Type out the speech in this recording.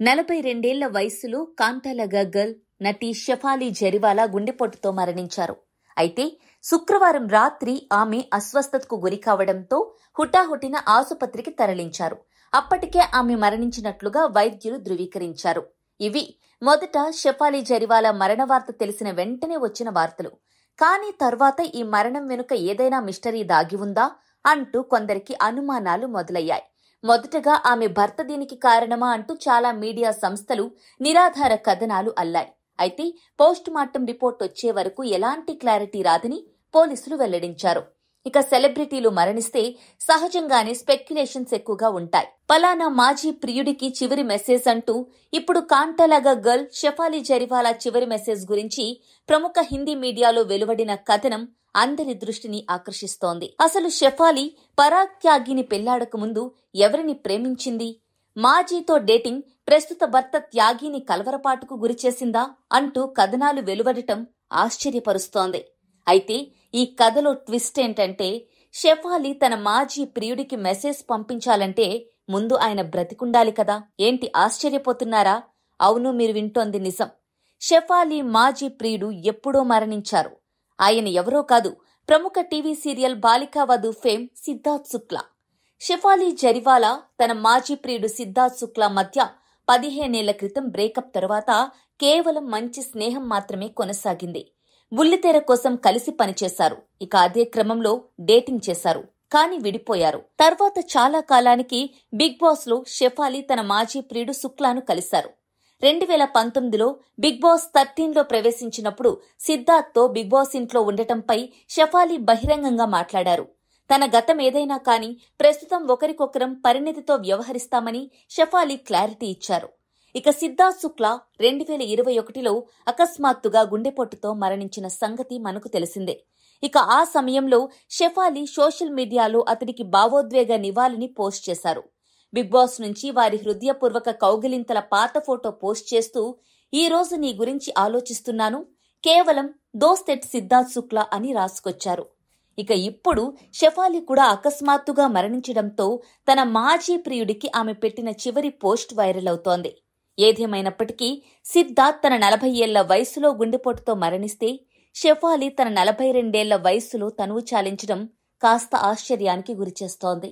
42 వయస్సులో కాంతాలగా గర్ల్ నటి షెఫాలి జరివాలా గుండెపోటుతో మరణించారు. అయితే శుక్రవారం రాత్రి ఆమె అస్వస్థతకు గురికావడంతో హుటాహుటిన ఆసుపత్రికి తరలించారు. అప్పటికే ఆమె మరణించినట్లుగా వైద్యులు ధృవీకరించారు. ఇవి మొదట షెఫాలి జరివాలా మరణ వార్త తెలిసిన వెంటనే వచ్చిన వార్తలు. కానీ తర్వాత ఈ మరణం వెనుక ఏదైనా మిస్టరీ దాగి ఉందా అంటూ కొందరికి అనుమానాలు మొదలయ్యాయి. మొదటగా ఆమె భర్త దీనికి కారణమా అంటూ చాలా మీడియా సంస్థలు నిరాధార కథనాలు అల్లాయి. అయితే పోస్ట్ మార్టం రిపోర్ట్ వచ్చే వరకు ఎలాంటి క్లారిటీ రాదని పోలీసులు వెల్లడించారు. ఇక సెలబ్రిటీలు మరణిస్తే సహజంగానే స్పెక్యులేషన్స్ ఎక్కువగా ఉంటాయి. పలానా మాజీ ప్రియుడికి చివరి మెసేజ్ అంటూ ఇప్పుడు కాంతాలగా గర్ల్ షెఫాలి జరివాలా చివరి మెసేజ్ గురించి ప్రముఖ హిందీ మీడియాలో వెలువడిన కథనం అందరి దృష్టిని ఆకర్షిస్తోంది. అసలు షెఫాలి పరాగ్ త్యాగిని పెళ్లాడక ముందు ఎవరిని ప్రేమించింది? మాజీతో డేటింగ్ ప్రస్తుత భర్త త్యాగిని కలవరపాటుకు గురిచేసిందా అంటూ కథనాలు వెలువడటం ఆశ్చర్యపరుస్తోంది. అయితే ఈ కథలో ట్విస్ట్ ఏంటంటే, షెఫాలి తన మాజీ ప్రియుడికి మెసేజ్ పంపించాలంటే ముందు ఆయన బ్రతికుండాలి కదా. ఏంటి ఆశ్చర్యపోతున్నారా? అవును, మీరు వింటోంది నిజం. షెఫాలి మాజీ ప్రియుడు ఎప్పుడో మరణించారు. ఆయన ఎవరో కాదు, ప్రముఖ టీవీ సీరియల్ బాలికా వధు ఫేమ్ సిద్ధార్థ్ శుక్లా. షెఫాలి జరివాలా తన మాజీ ప్రియుడు సిద్ధార్థ్ శుక్లా మధ్య 15 ఏళ్ల క్రితం బ్రేకప్ తర్వాత కేవలం మంచి స్నేహం మాత్రమే కొనసాగింది. బుల్లితెర కోసం కలిసి పనిచేశారు. ఇక అదే క్రమంలో డేటింగ్ చేశారు. కానీ విడిపోయారు. తర్వాత చాలా కాలానికి బిగ్ బాస్ లో షెఫాలి తన మాజీ ప్రియుడు శుక్లాను కలిశారు. 2019లో బిగ్ బాస్ 13లో ప్రవేశించినప్పుడు సిద్ధార్థ్తో బిగ్ బాస్ ఇంట్లో ఉండటంపై షెఫాలి బహిరంగంగా మాట్లాడారు. తన గతం ఏదైనా కానీ ప్రస్తుతం ఒకరికొకరం పరిణతితో వ్యవహరిస్తామని షెఫాలి క్లారిటీ ఇచ్చారు. ఇక సిద్ధార్థ్ శుక్లా 2021లో అకస్మాత్తుగా గుండెపోటుతో మరణించిన సంగతి మనకు తెలిసిందే. ఇక ఆ సమయంలో షెఫాలి సోషల్ మీడియాలో అతడికి భావోద్వేగ నివాళిని పోస్ట్ చేశారు. బిగ్ బాస్ నుంచి వారి హృదయపూర్వక కౌగిలింతల పాత ఫోటో పోస్ట్ చేస్తూ, ఈ రోజు నీ గురించి ఆలోచిస్తున్నాను, కేవలం దోస్తెట్ సిద్ధార్థ్ శుక్లా అని రాసుకొచ్చారు. ఇక ఇప్పుడు షెఫాలి కూడా అకస్మాత్తుగా మరణించడంతో తన మాజీ ప్రియుడికి ఆమె పెట్టిన చివరి పోస్ట్ వైరల్ అవుతోంది. ఏదేమైనప్పటికీ సిద్ధార్థ్ తన 40 ఏళ్ల వయసులో గుండెపోటుతో మరణిస్తే షెఫాలి తన 42 ఏళ్ల వయసులో తనువు చాలించడం కాస్త ఆశ్చర్యానికి గురిచేస్తోంది.